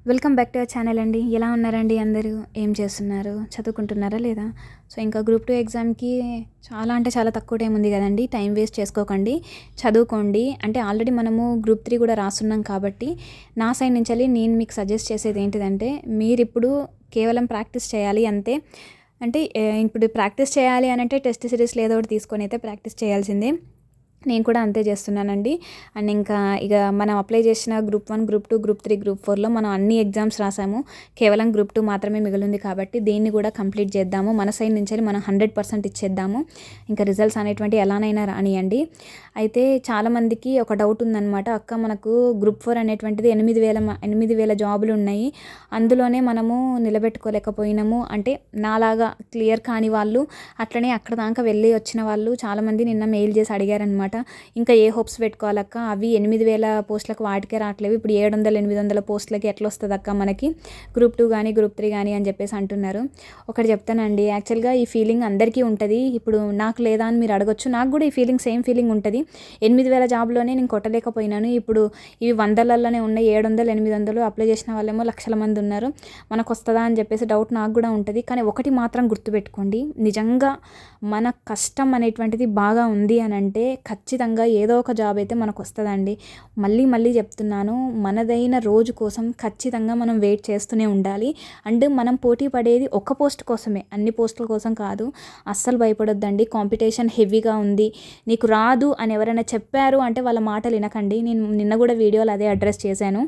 Welcome back to our channel అండి. ఎలా ఉన్నారండి అందరూ? ఏం చేస్తున్నారు? చదువుకుంటున్నారా లేదా? సో ఇంకా గ్రూప్ 2 ఎగ్జామ్‌కి చాలా అంటే చాలా తక్కువ టైం ఉంది కదండీ. టైం వేస్ట్ చేసుకోకండి, చదువుకోండి. అంటే ఆల్రెడీ మనము గ్రూప్ 3 కూడా రాస్తున్నాం కాబట్టి నా సైడ్ నుంచెల్లి నేను మీకు సజెస్ట్ చేసేది ఏంటిదంటే, మీరిప్పుడు కేవలం ప్రాక్టీస్ చేయాలి అంతే. అంటే ఇప్పుడు ప్రాక్టీస్ చేయాలి అనంటే టెస్ట్ సిరీస్‌లో ఏదో ఒకటి తీసుకొని అయితే ప్రాక్టీస్ చేయాల్సిందే. నేను కూడా అంతే చేస్తున్నానండి. అండ్ ఇంకా మనం అప్లై చేసిన గ్రూప్ 1, గ్రూప్ 2, గ్రూప్ 3, గ్రూప్ 4లో మనం అన్ని ఎగ్జామ్స్ రాసాము. కేవలం గ్రూప్ 2 మాత్రమే మిగిలింది కాబట్టి దీన్ని కూడా కంప్లీట్ చేద్దాము. మన సైడ్ నుంచి మనం 100% ఇచ్చేద్దాము. ఇంకా రిజల్ట్స్ అనేటువంటివి ఎలానైనా రానియండి. అయితే చాలామందికి ఒక డౌట్ ఉందన్నమాట. అక్క, మనకు గ్రూప్ 4 అనేటువంటిది 8,000 జాబులు ఉన్నాయి, అందులోనే మనము నిలబెట్టుకోలేకపోయినాము. అంటే నాలాగా క్లియర్ కాని వాళ్ళు, అట్లనే అక్కడ దాకా వెళ్ళి వచ్చిన వాళ్ళు చాలామంది నిన్న మెయిల్ చేసి అడిగారనమాట. ఇంకా ఏ హోప్స్ పెట్టుకోవాలక్క, అవి 8,000 పోస్టులకు వాటికే రావట్లేవు, ఇప్పుడు 700-800 పోస్టులకి ఎట్లా వస్తుంది అక్క మనకి గ్రూప్ 2 కానీ గ్రూప్ 3 కానీ అని చెప్పేసి అంటున్నారు. ఒకటి చెప్తానండి, యాక్చువల్గా ఈ ఫీలింగ్ అందరికీ ఉంటుంది. ఇప్పుడు నాకు లేదా అని మీరు అడగొచ్చు. నాకు కూడా ఈ ఫీలింగ్ సేమ్ ఫీలింగ్ ఉంటుంది. 8,000 జాబ్లోనే నేను కొట్టలేకపోయినాను. ఇప్పుడు ఇవి వందలలోనే ఉన్నాయి. 700, 800 అప్లై చేసిన వాళ్ళేమో లక్షల మంది ఉన్నారు. మనకు వస్తుందా అని చెప్పేసి డౌట్ నాకు కూడా ఉంటుంది. కానీ ఒకటి మాత్రం గుర్తుపెట్టుకోండి, నిజంగా మన కష్టం అనేటువంటిది బాగా ఉంది అని అంటే ఖచ్చితంగా ఏదో ఒక జాబ్ అయితే మనకు వస్తుందండి. మళ్ళీ చెప్తున్నాను, మనదైన రోజు కోసం ఖచ్చితంగా మనం వెయిట్ చేస్తూనే ఉండాలి. అండ్ మనం పోటీ పడేది ఒక పోస్ట్ కోసమే, అన్ని పోస్టుల కోసం కాదు. అస్సలు భయపడొద్దండి. కాంపిటీషన్ హెవీగా ఉంది. నీకు రాదు అని ఎవరైనా చెప్పారు అంటే వాళ్ళ మాటలు వినకండి. నేను నిన్న కూడా వీడియోలో అదే అడ్రస్ చేశాను.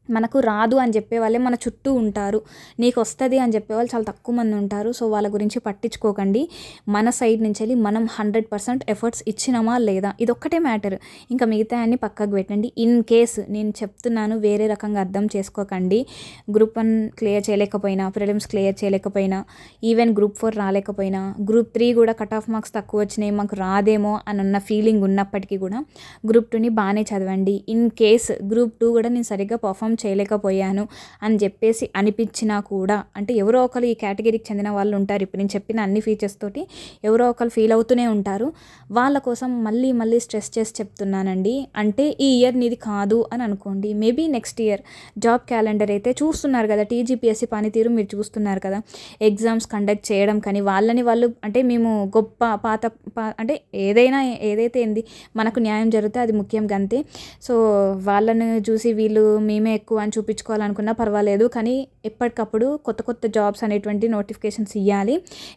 మనకు రాదు అని చెప్పే వాళ్ళే మన చుట్టూ ఉంటారు. నీకు వస్తుంది అని చెప్పేవాళ్ళు చాలా తక్కువ మంది ఉంటారు. సో వాళ్ళ గురించి పట్టించుకోకండి. మన సైడ్ నుంచి వెళ్ళి మనం 100% ఎఫర్ట్స్ ఇచ్చినామా లేదా, ఇదొక్కటే మ్యాటర్. ఇంకా మిగతా అన్ని పక్కకు పెట్టండి. ఇన్ కేస్ నేను చెప్తున్నాను, వేరే రకంగా అర్థం చేసుకోకండి. గ్రూప్ 1 క్లియర్ చేయలేకపోయినా, ప్రిలిమ్స్ క్లియర్ చేయలేకపోయినా, ఈవెన్ గ్రూప్ 4 రాలేకపోయినా, గ్రూప్ 3 కూడా కట్ ఆఫ్ మార్క్స్ తక్కువ వచ్చినాయి, మాకు రాదేమో అని ఉన్న ఫీలింగ్ ఉన్నప్పటికీ కూడా గ్రూప్ 2ని బాగానే చదవండి. ఇన్ కేస్ గ్రూప్ 2 కూడా నేను సరిగ్గా పర్ఫామ్ చేయలేకపోయాను అని చెప్పేసి అనిపించినా కూడా, అంటే ఎవరో ఒకరు ఈ కేటగిరీకి చెందిన వాళ్ళు ఉంటారు. ఇప్పుడు నేను చెప్పిన అన్ని ఫీచర్స్ తోటి ఎవరో ఒకరు ఫీల్ అవుతూనే ఉంటారు. వాళ్ళ కోసం మళ్ళీ స్ట్రెస్ చేసి చెప్తున్నానండి. అంటే ఈ ఇయర్ నీది కాదు అని అనుకోండి, maybe next year job calendar అయితే చూస్తున్నారు కదా, టీజీపీఎస్సీ పనితీరు మీరు చూస్తున్నారు కదా, ఎగ్జామ్స్ కండక్ట్ చేయడం కానీ వాళ్ళు అంటే మేము గొప్ప అంటే ఏదైతే ఏంది మనకు న్యాయం జరిగితే అది ముఖ్యం అంతే. సో వాళ్ళని చూసి వీళ్ళు మేమే ఎక్కువ అని చూపించుకోవాలనుకున్నా పర్వాలేదు, కానీ ఎప్పటికప్పుడు కొత్త జాబ్స్ అనేటువంటి నోటిఫికేషన్స్ ఇవ్వాలి.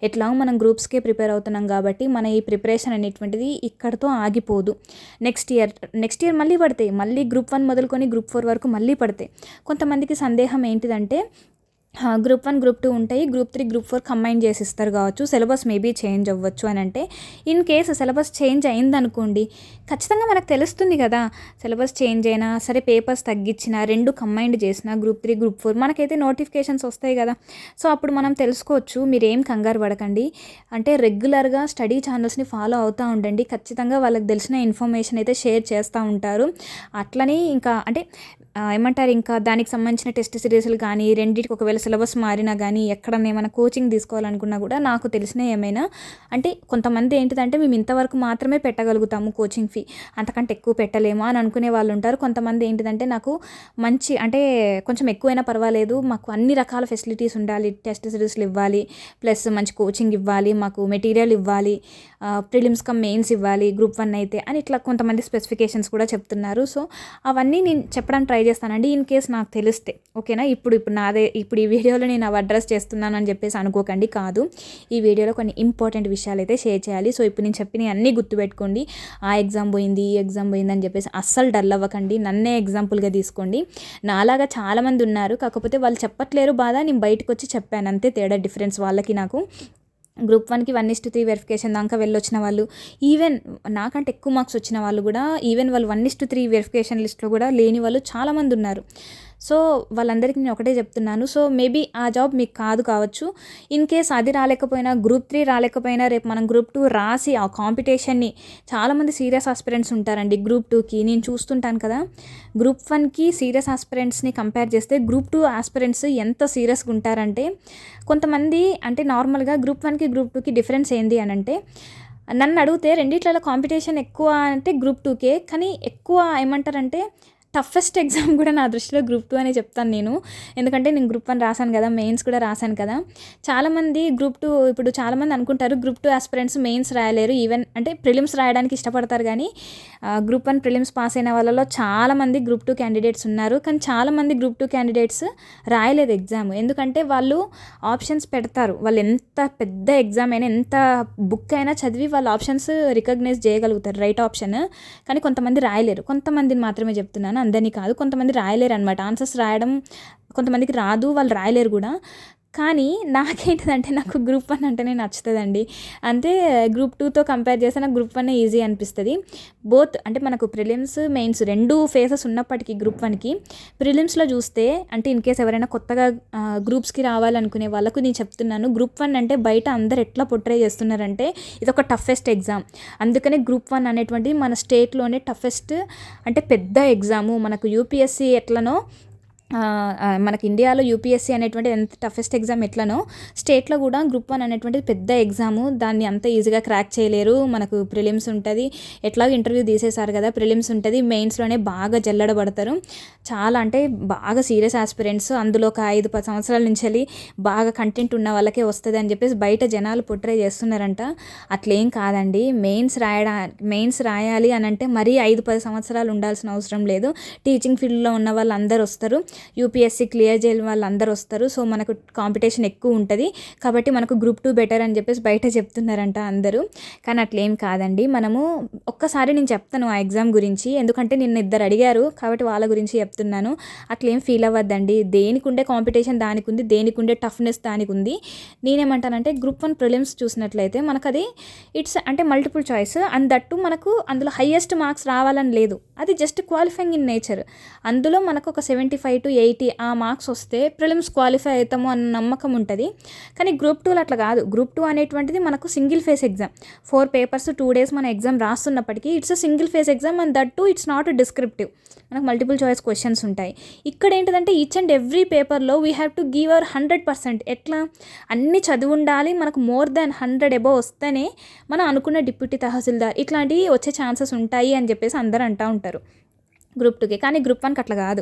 ఎట్లా మనం గ్రూప్స్కే ప్రిపేర్ అవుతున్నాం కాబట్టి మన ఈ ప్రిపరేషన్ అనేటువంటిది ఇక్కడితో ఆగిపోదు. నెక్స్ట్ ఇయర్ మళ్ళీ పడతాయి. మళ్ళీ గ్రూప్ 1 మొదలుకొని గ్రూప్ 4 వరకు మళ్ళీ పడతాయి. కొంతమందికి సందేహం ఏంటిదంటే, గ్రూప్ 1, గ్రూప్ 2 ఉంటాయి, గ్రూప్ 3, గ్రూప్ 4 కంబైన్ చేసి ఇస్తారు కావచ్చు, సిలబస్ మేబీ చేంజ్ అవ్వచ్చు అని అంటే, ఇన్ కేసు సిలబస్ చేంజ్ అయిందనుకోండి, ఖచ్చితంగా మనకు తెలుస్తుంది కదా. సిలబస్ చేంజ్ అయినా సరే, పేపర్స్ తగ్గించినా, రెండు కంబైన్డ్ చేసిన గ్రూప్ 3, గ్రూప్ 4 మనకైతే నోటిఫికేషన్స్ వస్తాయి కదా. సో అప్పుడు మనం తెలుసుకోవచ్చు. మీరేం కంగారు పడకండి. అంటే రెగ్యులర్గా స్టడీ ఛానల్స్ని ఫాలో అవుతూ ఉండండి. ఖచ్చితంగా వాళ్ళకి తెలిసిన ఇన్ఫర్మేషన్ అయితే షేర్ చేస్తూ ఉంటారు. అట్లని ఇంకా అంటే ఏమంటారు, ఇంకా దానికి సంబంధించిన టెస్ట్ సిరీస్లు కానీ, రెండింటికి ఒకవేళ సిలబస్ మారినా కానీ, ఎక్కడన్నా ఏమైనా కోచింగ్ తీసుకోవాలనుకున్నా కూడా నాకు తెలిసిన ఏమైనా, అంటే కొంతమంది ఏంటిదంటే మేము ఇంతవరకు మాత్రమే పెట్టగలుగుతాము కోచింగ్ ఫీ, అంతకంటే ఎక్కువ పెట్టలేమా అని అనుకునే వాళ్ళు ఉంటారు. కొంతమంది ఏంటిదంటే నాకు మంచి అంటే కొంచెం ఎక్కువైనా పర్వాలేదు, మాకు అన్ని రకాల ఫెసిలిటీస్ ఉండాలి, టెస్ట్ సిరీస్లు ఇవ్వాలి, ప్లస్ మంచి కోచింగ్ ఇవ్వాలి, మాకు మెటీరియల్ ఇవ్వాలి, ప్రిలిమ్స్ కమ్ మెయిన్స్ ఇవ్వాలి గ్రూప్ 1 అయితే అని ఇట్లా కొంతమంది స్పెసిఫికేషన్స్ కూడా చెప్తున్నారు. సో అవన్నీ నేను చెప్పడానికి ట్రై చేస్తానండి, ఇన్ కేస్ నాకు తెలిస్తే. ఓకేనా? ఇప్పుడు ఈ వీడియోలో నేను అవి అడ్రస్ చేస్తున్నాను అని చెప్పేసి అనుకోకండి. కాదు, ఈ వీడియోలో కొన్ని ఇంపార్టెంట్ విషయాలు అయితే షేర్ చేయాలి. సో ఇప్పుడు నేను చెప్పిన అన్నీ గుర్తుపెట్టుకోండి. ఆ ఎగ్జామ్ పోయింది, ఈ ఎగ్జామ్ పోయింది అని చెప్పేసి అస్సలు డల్ అవ్వకండి. నన్నే ఎగ్జాంపుల్గా తీసుకోండి. నాలాగా చాలామంది ఉన్నారు, కాకపోతే వాళ్ళు చెప్పట్లేరు బాధ, నేను బయటకు వచ్చి చెప్పాను అంతే. తేడా డిఫరెన్స్ వాళ్ళకి నాకు. గ్రూప్ 1కి 1:3 వెరిఫికేషన్ దాకా వెళ్ళొచ్చిన వాళ్ళు, ఈవెన్ నాకంటే ఎక్కువ మార్క్స్ వచ్చిన వాళ్ళు కూడా, ఈవెన్ వాళ్ళు 1:3 వెరిఫికేషన్ లిస్ట్లో కూడా లేని వాళ్ళు చాలామంది ఉన్నారు. సో వాళ్ళందరికీ నేను ఒకటే చెప్తున్నాను. సో మేబీ ఆ జాబ్ మీకు కావచ్చు. ఇన్ కేస్ అది రాలేకపోయినా, గ్రూప్ 3 రాలేకపోయినా, రేపు మనం గ్రూప్ 2 రాసి ఆ కాంపిటీషన్ని, చాలామంది సీరియస్ ఆస్పిరెంట్స్ ఉంటారండి గ్రూప్ 2కి. నేను చూస్తుంటాను కదా, గ్రూప్ 1కి సీరియస్ ఆస్పిరెంట్స్ని కంపేర్ చేస్తే గ్రూప్ 2 ఆస్పిరెంట్స్ ఎంత సీరియస్గా ఉంటారంటే, కొంతమంది అంటే నార్మల్గా గ్రూప్ 1కి గ్రూప్ 2కి డిఫరెన్స్ ఏంది అని అంటే, నన్ను అడిగితే రెండిట్లలో కాంపిటీషన్ ఎక్కువ అంటే గ్రూప్ 2కే, కానీ ఎక్కువ ఏమంటారంటే టఫెస్ట్ ఎగ్జామ్ కూడా నా దృష్టిలో గ్రూప్ 2 అనే చెప్తాను నేను. ఎందుకంటే నేను గ్రూప్ 1 రాసాను కదా! మెయిన్స్ కూడా రాసాను కదా! చాలామంది గ్రూప్ 2 ఇప్పుడు చాలామంది అనుకుంటారు గ్రూప్ 2 ఆస్పిరెంట్స్ మెయిన్స్ రాయలేరు. ఈవెన్ అంటే ప్రిలిమ్స్ రాయడానికి ఇష్టపడతారు గానీ గ్రూప్ 1 ప్రిలిమ్స్ పాస్ అయిన వాళ్ళలో చాలామంది గ్రూప్ 2 క్యాండిడేట్స్ ఉన్నారు. కానీ చాలామంది గ్రూప్ 2 క్యాండిడేట్స్ రాయలేదు ఎగ్జామ్. ఎందుకంటే వాళ్ళు ఆప్షన్స్ పెడతారు. వాళ్ళు ఎంత పెద్ద ఎగ్జామ్ అయినా, ఎంత బుక్ అయినా చదివి వాళ్ళు ఆప్షన్స్ రికగ్నైజ్ చేయగలుగుతారు రైట్ ఆప్షన్. కానీ కొంతమంది రాయలేరు. కొంతమందిని మాత్రమే చెప్తున్నాను, అందరినీ కాదు. కొంతమంది రాయలేరు అనమాట. ఆన్సర్స్ రాయడం కొంతమందికి రాదు, వాళ్ళు రాయలేరు కూడా. కానీ నాకేంటిదంటే నాకు గ్రూప్ 1 అంటేనే నచ్చుతుందండి. అంటే గ్రూప్ 2తో కంపేర్ చేస్తే నాకు గ్రూప్ 1 ఈజీ అనిపిస్తుంది. బోత్ అంటే మనకు ప్రిలిమ్స్ మెయిన్స్ 2 ఫేసెస్ ఉన్నప్పటికీ గ్రూప్ 1కి ప్రిలిమ్స్లో చూస్తే, అంటే ఇన్ కేస్ ఎవరైనా కొత్తగా గ్రూప్స్కి రావాలనుకునే వాళ్ళకు నేను చెప్తున్నాను, గ్రూప్ 1 అంటే బయట అందరు ఎట్లా పోర్ట్రే చేస్తున్నారంటే ఇది ఒక టఫెస్ట్ ఎగ్జామ్. అందుకనే గ్రూప్ 1 అనేటువంటిది మన స్టేట్లోనే టఫెస్ట్, అంటే పెద్ద ఎగ్జాము. మనకు యూపీఎస్సీ ఎట్లనో, మనకి ఇండియాలో యూపీఎస్సీ అనేటువంటి ఎంత టఫెస్ట్ ఎగ్జామ్ ఎట్లనో స్టేట్లో కూడా గ్రూప్ 1 అనేటువంటిది పెద్ద ఎగ్జాము. దాన్ని అంత ఈజీగా క్రాక్ చేయలేరు. మనకు ప్రిలిమ్స్ ఉంటుంది, ఎట్లాగో ఇంటర్వ్యూ తీసేశారు కదా, ప్రిలిమ్స్ ఉంటుంది, మెయిన్స్లోనే బాగా జల్లడబడతారు. చాలా అంటే బాగా సీరియస్ ఆస్పిరెంట్స్, అందులో ఒక 5-10 సంవత్సరాల నుంచి వెళ్ళి బాగా కంటెంట్ ఉన్న వాళ్ళకే వస్తుంది అని చెప్పేసి బయట జనాలు పోర్ట్రే చేస్తున్నారంట. అట్లేం కాదండి. మెయిన్స్ రాయాలి అని అంటే మరీ 5-10 సంవత్సరాలు ఉండాల్సిన అవసరం లేదు. టీచింగ్ ఫీల్డ్లో ఉన్న వాళ్ళు అందరూ వస్తారు, యూపీఎస్సీ క్లియర్ చేయని వాళ్ళు అందరూ వస్తారు. సో మనకు కాంపిటీషన్ ఎక్కువ ఉంటుంది కాబట్టి మనకు గ్రూప్ 2 బెటర్ అని చెప్పేసి బయట చెప్తున్నారంట అందరూ. కానీ అట్లేం కాదండి. మనము ఒక్కసారి నేను చెప్తాను ఆ ఎగ్జామ్ గురించి, ఎందుకంటే నిన్న 2 అడిగారు కాబట్టి వాళ్ళ గురించి చెప్తున్నాను. అట్లేం ఫీల్ అవ్వద్దండి. దేనికి ఉండే కాంపిటీషన్ దానికి ఉంది, దేనికి ఉండే టఫ్నెస్ దానికి ఉంది. నేనేమంటానంటే గ్రూప్ 1 ప్రిలిమ్స్ చూసినట్లయితే మనకు అది ఇట్స్ అంటే మల్టిపుల్ చాయిస్, అండ్ దట్టు మనకు అందులో హైయెస్ట్ మార్క్స్ రావాలని లేదు. అది జస్ట్ క్వాలిఫైయింగ్ ఇన్ నేచర్. అందులో మనకు ఒక 75 to 80 ఆ మార్క్స్ వస్తే ప్రిలిమ్స్ క్వాలిఫై అవుతాము అన్న నమ్మకం ఉంటుంది. కానీ గ్రూప్ 2లో అట్లా కాదు. గ్రూప్ 2 అనేటువంటిది మనకు single phase exam. 4 papers 2 days మన ఎగ్జామ్ రాస్తున్నప్పటికీ it's a single phase exam, and that too it's not descriptive. మనకు మల్టిపుల్ చాయిస్ క్వశ్చన్స్ ఉంటాయి. ఇక్కడ ఏంటిదంటే ఈచ్ అండ్ ఎవ్రీ పేపర్లో we have to give our 100%. ఎట్లా అన్ని చదివి ఉండాలి, మనకు మోర్ దాన్ 100 అబోవ్ వస్తేనే మనం అనుకున్న డిప్యూటీ తహసీల్దార్ ఇట్లాంటివి వచ్చే ఛాన్సెస్ ఉంటాయి అని చెప్పేసి అందరూ అంటూ ఉంటారు గ్రూప్ 2కి. కానీ గ్రూప్ 1కి అట్లా కాదు.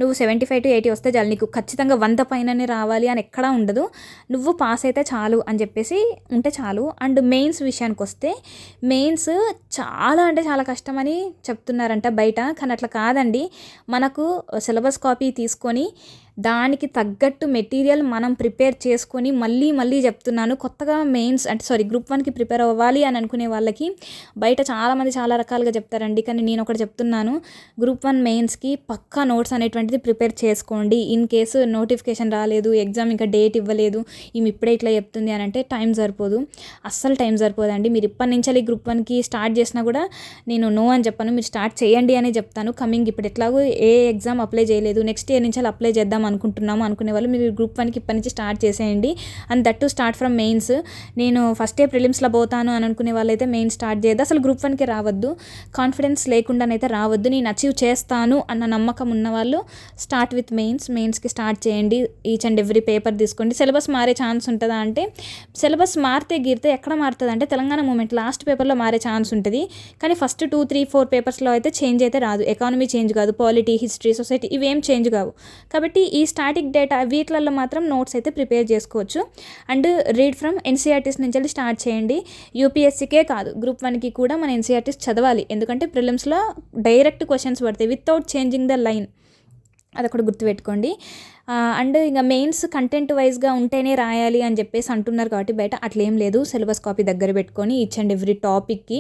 నువ్వు 75 to 80 వస్తే చాలు, నీకు ఖచ్చితంగా 100 పైననే రావాలి అని ఎక్కడా ఉండదు. నువ్వు పాస్ అయితే చాలు అని చెప్పేసి ఉంటే చాలు. అండ్ మెయిన్స్ విషయానికి వస్తే మెయిన్స్ చాలా అంటే చాలా కష్టమని చెప్తున్నారంట బయట. కానీ అట్లా కాదండి. మనకు సిలబస్ కాపీ తీసుకొని దానికి తగ్గట్టు మెటీరియల్ మనం ప్రిపేర్ చేసుకొని మళ్ళీ చెప్తున్నాను, కొత్తగా మెయిన్స్ అంటే గ్రూప్ 1కి ప్రిపేర్ అవ్వాలి అని అనుకునే వాళ్ళకి బయట చాలామంది చాలా రకాలుగా చెప్తారండి. కానీ నేను ఒకటి చెప్తున్నాను, గ్రూప్ 1 మెయిన్స్కి పక్కా నోట్స్ అనేటువంటిది ప్రిపేర్ చేసుకోండి. ఇన్ కేసు నోటిఫికేషన్ రాలేదు, ఎగ్జామ్ ఇంకా డేట్ ఇవ్వలేదు, ఈమె ఇప్పుడే ఇట్లా చెప్తుంది అని అంటే టైం సరిపోదు, అస్సలు టైం సరిపోదండి. మీరు ఇప్పటి నుంచి గ్రూప్ 1కి స్టార్ట్ చేసినా కూడా నేను నో అని చెప్పాను, మీరు స్టార్ట్ చేయండి అని చెప్తాను. కమింగ్ ఇప్పుడు ఎట్లాగో ఏ ఎగ్జామ్ అప్లై చేయలేదు, నెక్స్ట్ ఇయర్ నుంచి అప్లై చేద్దాం అనుకుంటున్నాము అనుకునే వాళ్ళు మీరు గ్రూప్ 1కి ఇప్పటి నుంచి స్టార్ట్ చేసేయండి. And that to start from mains. నేను ఫస్ట్ డే ప్రిలిమ్స్లో పోతాను అని అనుకునే వాళ్ళైతే మెయిన్ స్టార్ట్ చేయద్దు, అసలు గ్రూప్ 1కి రావద్దు. కాన్ఫిడెన్స్ లేకుండానైతే రావద్దు. నేను అచీవ్ చేస్తాను అన్న నమ్మకం ఉన్న వాళ్ళు స్టార్ట్ విత్ మెయిన్స్కి స్టార్ట్ చేయండి. ఈచ్ అండ్ ఎవ్రీ పేపర్ తీసుకోండి. సిలబస్ మారే ఛాన్స్ ఉంటుందా అంటే సిలబస్ మారితే ఎక్కడ మారుతుంది అంటే తెలంగాణ మూమెంట్ లాస్ట్ పేపర్లో మారే ఛాన్స్ ఉంటుంది. కానీ ఫస్ట్ 2, 3, 4 పేపర్స్లో అయితే చేంజ్ అయితే రాదు. ఎకానమీ చేంజ్ కాదు, పాలిటీ, హిస్టరీ, సొసైటీ ఇవేం చేంజ్ కావు. కాబట్టి ఈ స్టాటిక్ డేటా వీటిలలో మాత్రం నోట్స్ అయితే ప్రిపేర్ చేసుకోవచ్చు. అండ్ రీడ్ ఫ్రమ్ ఎన్సీఆర్టీస్ నుంచి స్టార్ట్ చేయండి. యూపీఎస్సీకే కాదు గ్రూప్ 1కి కూడా మన ఎన్సీఆర్టీస్ చదవాలి. ఎందుకంటే ప్రిలిమ్స్లో డైరెక్ట్ క్వశ్చన్స్ పడతాయి వితౌట్ చేంజింగ్ ద లైన్, అదొకటి గుర్తుపెట్టుకోండి. అండ్ ఇంకా మెయిన్స్ కంటెంట్ వైజ్గా ఉంటేనే రాయాలి అని చెప్పేసి అంటున్నారు కాబట్టి బయట అట్లేం లేదు. సిలబస్ కాపీ దగ్గర పెట్టుకొని ఈచ్ అండ్ ఎవ్రీ టాపిక్కి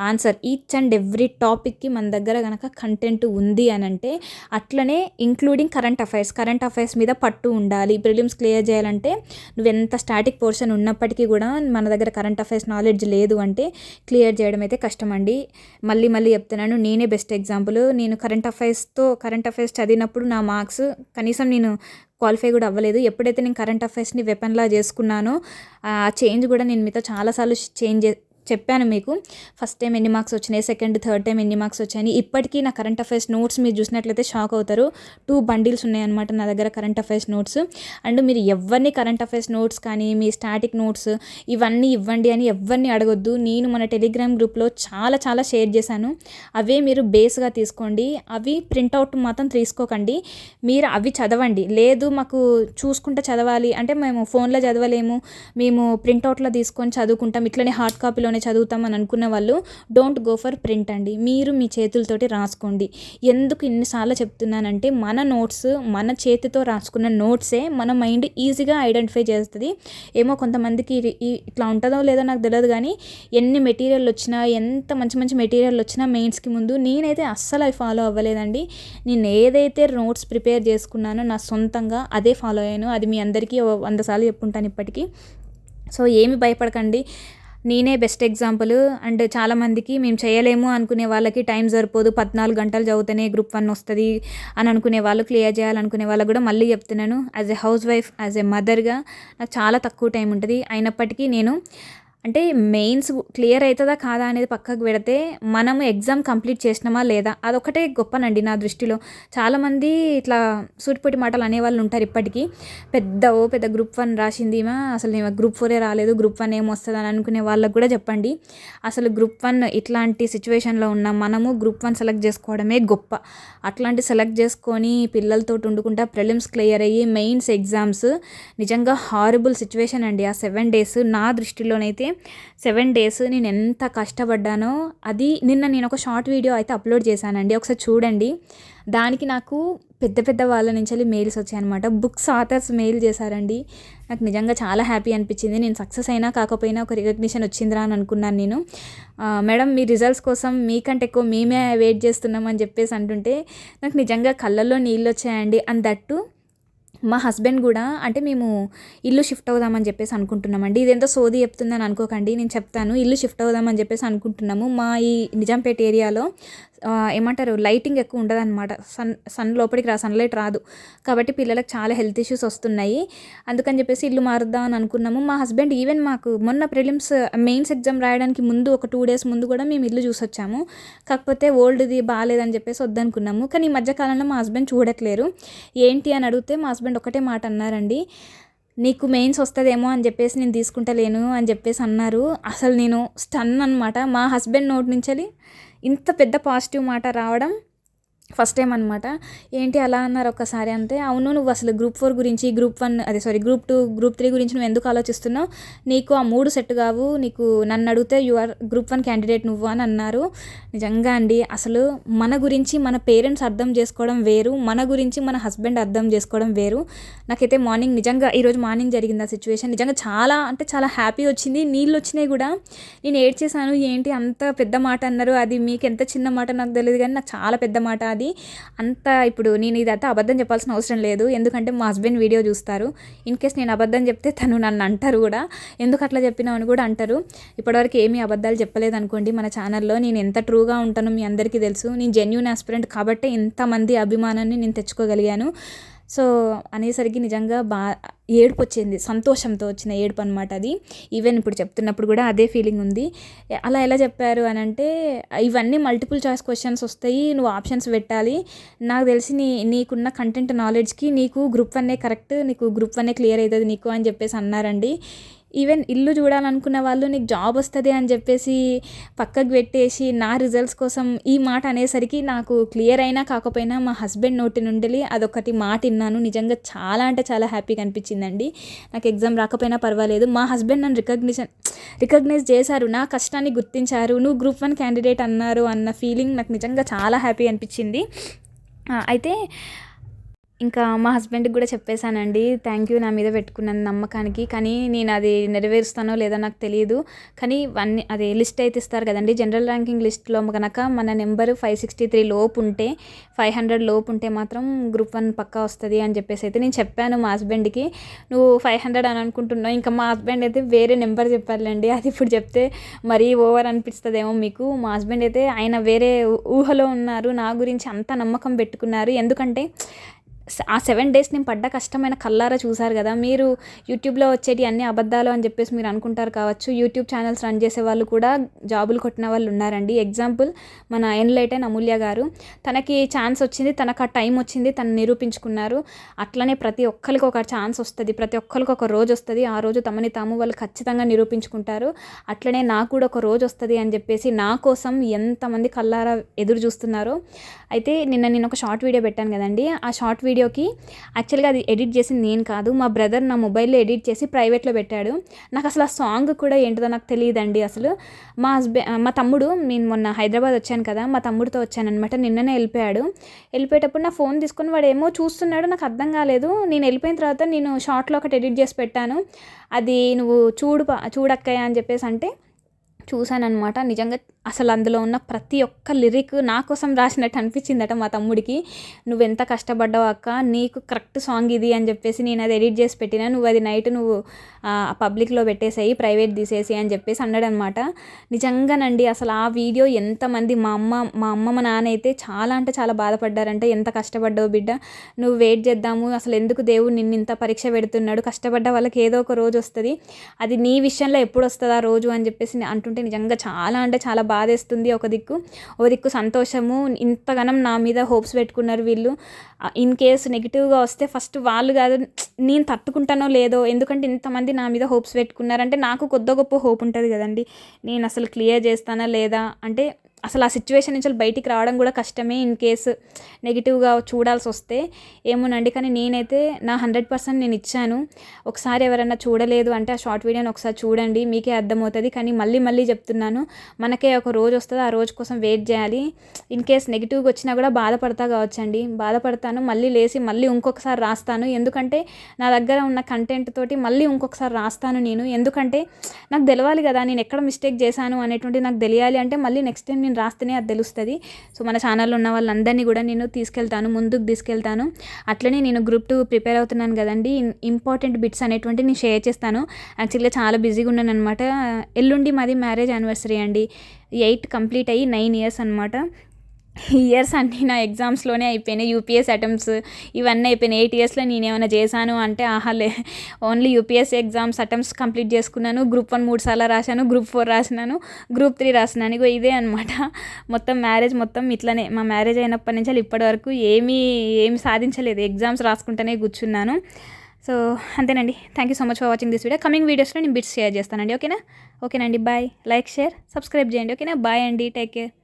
ఆన్సర్, ఈచ్ అండ్ ఎవ్రీ టాపిక్కి మన దగ్గర కనుక కంటెంట్ ఉంది అని అంటే, అట్లనే ఇంక్లూడింగ్ కరెంట్ అఫైర్స్ మీద పట్టు ఉండాలి. ప్రిలిమ్స్ క్లియర్ చేయాలంటే నువ్వు ఎంత స్టాటిక్ పోర్షన్ ఉన్నప్పటికీ కూడా మన దగ్గర కరెంట్ అఫైర్స్ నాలెడ్జ్ లేదు అంటే క్లియర్ చేయడం అయితే కష్టం అండి. మళ్ళీ చెప్తున్నాను, నేనే బెస్ట్ ఎగ్జాంపుల్. నేను కరెంట్ అఫైర్స్ చదివినప్పుడు నా మార్క్స్ కనీసం నేను క్వాలిఫై కూడా అవ్వలేదు. ఎప్పుడైతే నేను కరెంట్ అఫైర్స్ని వెపన్లా చేసుకున్నానో ఆ చేంజ్ కూడా నేను మీతో చాలాసార్లు చెప్పాను మీకు. ఫస్ట్ టైం ఎన్ని మార్క్స్ వచ్చినాయి, సెకండ్ థర్డ్ టైం ఎన్ని మార్క్స్ వచ్చాయని. ఇప్పటికీ నా కరెంట్ అఫైర్స్ నోట్స్ మీరు చూసినట్లయితే షాక్ అవుతారు. 2 బండిల్స్ ఉన్నాయన్నమాట నా దగ్గర కరెంట్ అఫైర్స్ నోట్స్. అండ్ మీరు ఎవరిని కరెంట్ అఫైర్స్ నోట్స్ కానీ మీ స్టాటిక్ నోట్స్ ఇవన్నీ ఇవ్వండి అని ఎవరిని అడగొద్దు. నేను మన టెలిగ్రామ్ గ్రూప్లో చాలా చాలా షేర్ చేశాను. అవే మీరు బేస్గా తీసుకోండి. అవి ప్రింట్అవుట్ మాత్రం తీసుకోకండి. మీరు అవి చదవండి. లేదు మాకు చూసుకుంటే చదవాలి అంటే మేము ఫోన్లో చదవలేము, మేము ప్రింట్అవుట్లో తీసుకొని చదువుకుంటాం, ఇట్లనే హార్డ్ కాపీలోనే చదువుతాం అని అనుకున్న వాళ్ళు డోంట్ గో ఫర్ ప్రింట్ అండి. మీరు మీ చేతులతోటి రాసుకోండి. ఎందుకు ఇన్నిసార్లు చెప్తున్నానంటే మన నోట్స్ మన చేతితో రాసుకున్న నోట్సే మన మైండ్ ఈజీగా ఐడెంటిఫై చేస్తుంది. ఏమో కొంతమందికి ఇట్లా ఉంటుందో లేదో నాకు తెలియదు, కానీ ఎన్ని మెటీరియల్ వచ్చినా ఎంత మంచి మంచి మెటీరియల్ వచ్చినా మెయిన్స్కి ముందు నేనైతే అస్సలు అవి ఫాలో అవ్వలేదండి. నేను ఏదైతే నోట్స్ ప్రిపేర్ చేసుకున్నానో నా సొంతంగా అదే ఫాలో అయ్యాను. అది మీ అందరికీ 100 సార్లు చెప్పుంటాను ఇప్పటికీ. సో ఏమి భయపడకండి, నేనే బెస్ట్ ఎగ్జాంపుల్. అండ్ చాలామందికి మేము చేయలేము అనుకునే వాళ్ళకి టైం సరిపోదు, 14 గంటలు చదివితేనే గ్రూప్ 1 వస్తుంది అని అనుకునే వాళ్ళు, క్లియర్ చేయాలనుకునే వాళ్ళకు కూడా మళ్ళీ చెప్తున్నాను, as a housewife as a మదర్గా నాకు చాలా తక్కువ టైం ఉంటుంది. అయినప్పటికీ నేను అంటే మెయిన్స్ క్లియర్ అవుతుందా కాదా అనేది పక్కకు పెడితే మనము ఎగ్జామ్ కంప్లీట్ చేసినామా లేదా అదొకటే గొప్పనండి నా దృష్టిలో. చాలామంది ఇట్లా సూటిపోటి మాటలు అనేవాళ్ళు ఉంటారు ఇప్పటికీ. పెద్ద గ్రూప్ 1 రాసింది అసలు నేను గ్రూప్ 4 రాలేదు, గ్రూప్ 1 ఏమొస్తుంది అని అనుకునే వాళ్ళకు కూడా చెప్పండి, అసలు గ్రూప్ 1 ఇట్లాంటి సిచ్యువేషన్లో ఉన్న మనము గ్రూప్ 1 సెలెక్ట్ చేసుకోవడమే గొప్ప. అట్లాంటి సెలెక్ట్ చేసుకొని పిల్లలతో ఉండుకుంటా ప్రిలిమ్స్ క్లియర్ అయ్యి మెయిన్స్ ఎగ్జామ్స్ నిజంగా హారబుల్ సిచ్యువేషన్ అండి. ఆ 7 days నా దృష్టిలోనైతే 7 days నేను ఎంత కష్టపడ్డానో అది నిన్న నేను ఒక షార్ట్ వీడియో అయితే అప్లోడ్ చేశానండి, ఒకసారి చూడండి. దానికి నాకు పెద్ద వాళ్ళ నుంచి మెయిల్స్ వచ్చాయన్నమాట. బుక్స్ ఆథర్స్ మెయిల్ చేశారండి. నాకు నిజంగా చాలా హ్యాపీ అనిపించింది. నేను సక్సెస్ అయినా కాకపోయినా ఒక రికగ్నిషన్ వచ్చిందిరా అని అనుకున్నాను నేను. మేడం మీ రిజల్ట్స్ కోసం మీకంటే ఎక్కువ మేమే వెయిట్ చేస్తున్నాం అని చెప్పేసి అంటుంటే నాకు నిజంగా కళ్ళల్లో నీళ్ళు వచ్చాయండి. అండ్ దట్టు మా హస్బెండ్ కూడా అంటే మేము ఇల్లు షిఫ్ట్ అవుదామని చెప్పేసి అనుకుంటున్నామండి. ఇదేంతో సోది చెప్తుందని అనుకోకండి, నేను చెప్తాను. ఇల్లు షిఫ్ట్ అవుదామని చెప్పేసి అనుకుంటున్నాము. మా ఈ నిజాంపేట ఏరియాలో ఏమంటారు లైటింగ్ ఎక్కువ ఉండదు అనమాట. సన్ లోపలికి సన్లైట్ రాదు కాబట్టి పిల్లలకు చాలా హెల్త్ ఇష్యూస్ వస్తున్నాయి. అందుకని చెప్పేసి ఇల్లు మారుద్దాం అని అనుకున్నాము. మా హస్బెండ్ ఈవెన్ మాకు మొన్న ప్రిలిమ్స్ మెయిన్స్ ఎగ్జామ్ రాయడానికి ముందు ఒక 2 days ముందు కూడా మేము ఇల్లు చూసి వచ్చాము. కాకపోతే ఓల్డ్ది బాగాలేదని చెప్పేసి వద్దనుకున్నాము. కానీ ఈ మధ్యకాలంలో మా హస్బెండ్ చూడట్లేరు. ఏంటి అని అడిగితే మా హస్బెండ్ ఒకటే మాట అన్నారండి, నీకు మెయిన్స్ వస్తుందేమో అని చెప్పేసి నేను తీసుకుంటలేను అని చెప్పేసి అన్నారు. అసలు నేను స్టన్ అనమాట. మా హస్బెండ్ నోటి నుంచి ఇంత పెద్ద పాజిటివ్ మాట రావడం ఫస్ట్ టైం అనమాట. ఏంటి అలా అన్నారు ఒక్కసారి అంతే. అవును నువ్వు అసలు గ్రూప్ 4 గురించి గ్రూప్ 2 గ్రూప్ 3 గురించి నువ్వు ఎందుకు ఆలోచిస్తున్నావు, నీకు ఆ 3 సెట్ కావు, నీకు నన్ను అడిగితే యు ఆర్ గ్రూప్ 1 క్యాండిడేట్ నువ్వు అని అన్నారు. నిజంగా అండి అసలు మన గురించి మన పేరెంట్స్ అర్థం చేసుకోవడం వేరు, మన గురించి మన హస్బెండ్ అర్థం చేసుకోవడం వేరు. నాకైతే నిజంగా ఈరోజు మార్నింగ్ జరిగింది ఆ సిచ్యువేషన్. నిజంగా చాలా అంటే చాలా హ్యాపీ వచ్చింది. నీళ్ళు వచ్చినాయి కూడా. నేను ఏడ్చేసాను, ఏంటి అంత పెద్ద మాట అన్నారు, అది మీకు ఎంత చిన్న మాట నాకు తెలియదు కానీ నాకు చాలా పెద్ద మాట అది. అంత ఇప్పుడు నేను ఇదంతా అబద్ధం చెప్పాల్సిన అవసరం లేదు, ఎందుకంటే మా హస్బెండ్ వీడియో చూస్తారు. ఇన్ కేస్ నేను అబద్ధం చెప్తే తను నన్ను అంటారు కూడా, ఎందుకు అట్లా చెప్పినావు అని కూడా అంటారు. ఇప్పటివరకు ఏమీ అబద్ధాలు చెప్పలేదు అనుకోండి మన ఛానల్లో. నేను ఎంత ట్రూగా ఉంటానో మీ అందరికీ తెలుసు. నేను జెన్యూన్ ఆస్పిరెంట్ కాబట్టి ఇంతమంది అభిమానాన్ని నేను తెచ్చుకోగలిగాను. సో అనేసరికి నిజంగా ఏడుపు వచ్చింది, సంతోషంతో వచ్చిన ఏడుపు అనమాట అది. ఈవెన్ ఇప్పుడు చెప్తున్నప్పుడు కూడా అదే ఫీలింగ్ ఉంది. అలా ఎలా చెప్పారు అని అంటే, ఇవన్నీ మల్టిపుల్ చాయిస్ క్వశ్చన్స్ వస్తాయి, నువ్వు ఆప్షన్స్ పెట్టాలి. నాకు తెలిసి నీకున్న కంటెంట్ నాలెడ్జ్కి నీకు గ్రూప్ 1 కరెక్ట్, నీకు గ్రూప్ 1 క్లియర్ అవుతుంది నీకు అని చెప్పేసి అన్నారండి. ఈవెన్ ఇల్లు చూడాలనుకున్న వాళ్ళు నీకు జాబ్ వస్తుంది అని చెప్పేసి పక్కకు పెట్టేసి నా రిజల్ట్స్ కోసం ఈ మాట అనేసరికి నాకు క్లియర్ అయినా కాకపోయినా మా హస్బెండ్ నోటి నుండి అదొకటి మాట విన్నాను. నిజంగా చాలా అంటే చాలా హ్యాపీగా అనిపించిందండి. నాకు ఎగ్జామ్ రాకపోయినా పర్వాలేదు, మా హస్బెండ్ నన్ను రికగ్నైజ్ చేశారు, నా కష్టాన్ని గుర్తించారు, నువ్వు గ్రూప్ 1 క్యాండిడేట్ అన్నారు అన్న ఫీలింగ్ నాకు నిజంగా చాలా హ్యాపీ అనిపించింది. అయితే ఇంకా మా హస్బెండ్కి కూడా చెప్పేశానండి, థ్యాంక్ యూ నా మీద పెట్టుకున్నాను నమ్మకానికి. కానీ నేను అది నెరవేరుస్తానో లేదో నాకు తెలియదు. కానీ అది లిస్ట్ అయితే ఇస్తారు కదండి, జనరల్ ర్యాంకింగ్ లిస్ట్లో కనుక మన నెంబర్ 563 లోపు ఉంటే 500 లోపు ఉంటే మాత్రం గ్రూప్ 1 పక్కా వస్తుంది అని చెప్పేసి అయితే నేను చెప్పాను మా హస్బెండ్కి. నువ్వు 500 అని అనుకుంటున్నావు, ఇంకా మా హస్బెండ్ అయితే వేరే నెంబర్ చెప్పాలండి. అది ఇప్పుడు చెప్తే మరీ ఓవర్ అనిపిస్తుందేమో మీకు. మా హస్బెండ్ అయితే ఆయన వేరే ఊహలో ఉన్నారు, నా గురించి అంత నమ్మకం పెట్టుకున్నారు. ఎందుకంటే ఆ 7 డేస్ నేను పడ్డ కష్టమైన కళ్ళారా చూసారు కదా మీరు. యూట్యూబ్లో వచ్చేటి అన్ని అబద్ధాలు అని చెప్పేసి మీరు అనుకుంటారు కావచ్చు. యూట్యూబ్ ఛానల్స్ రన్ చేసే వాళ్ళు కూడా జాబులు కొట్టిన వాళ్ళు ఉన్నారండి. ఎగ్జాంపుల్ మన ఎన్లైటన్ అమూల్య గారు, తనకి ఛాన్స్ వచ్చింది, తనకు ఆ టైం వచ్చింది, తను నిరూపించుకున్నారు. అట్లనే ప్రతి ఒక్కరికి ఒక ఛాన్స్ వస్తుంది, ప్రతి ఒక్కరికి ఒక రోజు వస్తుంది. ఆ రోజు తమని తాము వాళ్ళు ఖచ్చితంగా నిరూపించుకుంటారు. అట్లనే నాకు కూడా ఒక రోజు వస్తుంది అని చెప్పేసి నా కోసం ఎంతమంది కళ్ళారా ఎదురు చూస్తున్నారో. అయితే నేను ఒక షార్ట్ వీడియో పెట్టాను కదండి. ఆ షార్ట్ వీడియోకి యాక్చువల్గా అది ఎడిట్ చేసింది నేను కాదు, మా బ్రదర్ నా మొబైల్లో ఎడిట్ చేసి ప్రైవేట్లో పెట్టాడు. నాకు అసలు ఆ సాంగ్ కూడా ఏంటిదో నాకు తెలియదండి. అసలు మా తమ్ముడు, నేను మొన్న హైదరాబాద్ వచ్చాను కదా, మా తమ్ముడితో వచ్చానమాట. నిన్ననే వెళ్ళిపోయేటప్పుడు నా ఫోన్ తీసుకొని వాడు ఏమో చూస్తున్నాడు, నాకు అర్థం కాలేదు. నేను వెళ్ళిపోయిన తర్వాత నేను షార్ట్లో ఒకటి ఎడిట్ చేసి పెట్టాను. అది నువ్వు చూడక్కయ్య అని చెప్పేసి అంటే చూశానమాట. నిజంగా అసలు అందులో ఉన్న ప్రతి ఒక్క లిరిక్ నా కోసం రాసినట్టు అనిపించిందట మా తమ్ముడికి. నువ్వెంత కష్టపడ్డావు అక్క, నీకు కరెక్ట్ సాంగ్ ఇది అని చెప్పేసి నేను అది ఎడిట్ చేసి పెట్టినా, నువ్వు అది నైట్ నువ్వు పబ్లిక్లో పెట్టేసేయి, ప్రైవేట్ తీసేసి అని చెప్పేసి అన్నాడనమాట. నిజంగానండి అసలు ఆ వీడియో ఎంతమంది, మా అమ్మ మా నాన్న అయితే చాలా అంటే చాలా బాధపడ్డారంటే, ఎంత కష్టపడ్డావు బిడ్డ, నువ్వు వెయిట్ చేద్దాము, అసలు ఎందుకు దేవుడు నిన్ను ఇంత పరీక్ష పెడుతున్నాడు, కష్టపడ్డ వాళ్ళకి ఏదో ఒక రోజు వస్తుంది, అది నీ విషయంలో ఎప్పుడు వస్తుంది ఆ రోజు అని చెప్పేసి అంటుంటే నిజంగా చాలా అంటే చాలా బాధేస్తుంది. ఒక దిక్కు సంతోషము, ఇంతగానం నా మీద హోప్స్ పెట్టుకున్నారు వీళ్ళు. ఇన్ కేసు నెగిటివ్గా వస్తే ఫస్ట్ వాళ్ళు కాదు, నేను తట్టుకుంటానో లేదో, ఎందుకంటే ఇంతమంది నా మీద హోప్స్ పెట్టుకున్నారంటే నాకు కొద్ది గొప్ప హోప్ ఉంటుంది కదండి, నేను అసలు క్లియర్ చేస్తానా లేదా అంటే. అసలు ఆ సిచ్యువేషన్ నుంచి బయటికి రావడం కూడా కష్టమే, ఇన్ కేసు నెగిటివ్గా చూడాల్సి వస్తే. ఏమోనండి, కానీ నేనైతే నా 100% నేను ఇచ్చాను. ఒకసారి ఎవరైనా చూడలేదు అంటే ఆ షార్ట్ వీడియోని ఒకసారి చూడండి, మీకే అర్థమవుతుంది. కానీ మళ్ళీ చెప్తున్నాను, మనకే ఒక రోజు వస్తుంది, ఆ రోజు కోసం వెయిట్ చేయాలి. ఇన్ కేసు నెగిటివ్గా వచ్చినా కూడా బాధపడతాను, మళ్ళీ లేచి మళ్ళీ ఇంకొకసారి రాస్తాను. ఎందుకంటే నా దగ్గర ఉన్న కంటెంట్ తోటి మళ్ళీ ఇంకొకసారి రాస్తాను నేను. ఎందుకంటే నాకు తెలవాలి కదా నేను ఎక్కడ మిస్టేక్ చేశాను అనేటువంటి నాకు తెలియాలి అంటే మళ్ళీ నెక్స్ట్ టైం నేను రాస్తేనే అది తెలుస్తుంది. సో మన ఛానల్లో ఉన్న వాళ్ళందరినీ కూడా నేను ముందుకు తీసుకెళ్తాను. అట్లనే నేను గ్రూప్ 2 ప్రిపేర్ అవుతున్నాను కదండి, ఇంపార్టెంట్ బిట్స్ అనేటువంటి నేను షేర్ చేస్తాను. యాక్చువల్గా చాలా బిజీగా ఉన్నాను అనమాట. ఎల్లుండి మాది మ్యారేజ్ యానివర్సరీ అండి, 8 కంప్లీట్ అయ్యి 9 ఇయర్స్ అనమాట. ఇయర్స్ అన్నీ నా ఎగ్జామ్స్లోనే అయిపోయినాయి, యూపీఎస్ అటెంప్ట్స్ ఇవన్నీ అయిపోయినాయి. 8 ఇయర్స్లో నేను ఏమైనా చేశాను అంటే ఆహాలే, only UPSC exams attempts complete చేసుకున్నాను. గ్రూప్ 1 3 సార్లు రాశాను, గ్రూప్ 4 రాసినాను, గ్రూప్ 3 రాసినాను. ఇగో ఇదే అనమాట మొత్తం మ్యారేజ్ మొత్తం ఇట్లనే. మా మ్యారేజ్ అయినప్పటి నుంచి ఇప్పటి వరకు ఏమీ సాధించలేదు, ఎగ్జామ్స్ రాసుకుంటూనే కూర్చున్నాను. సో అంతేనండి. Thank you so much for watching this video. Coming వీడియోస్లో నేను బిట్స్ షేర్ చేస్తానండి. ఓకేనండి. బాయ్. లైక్, షేర్, సబ్స్క్రైబ్ చేయండి. ఓకేనా. బాయ్ అండి. Take care.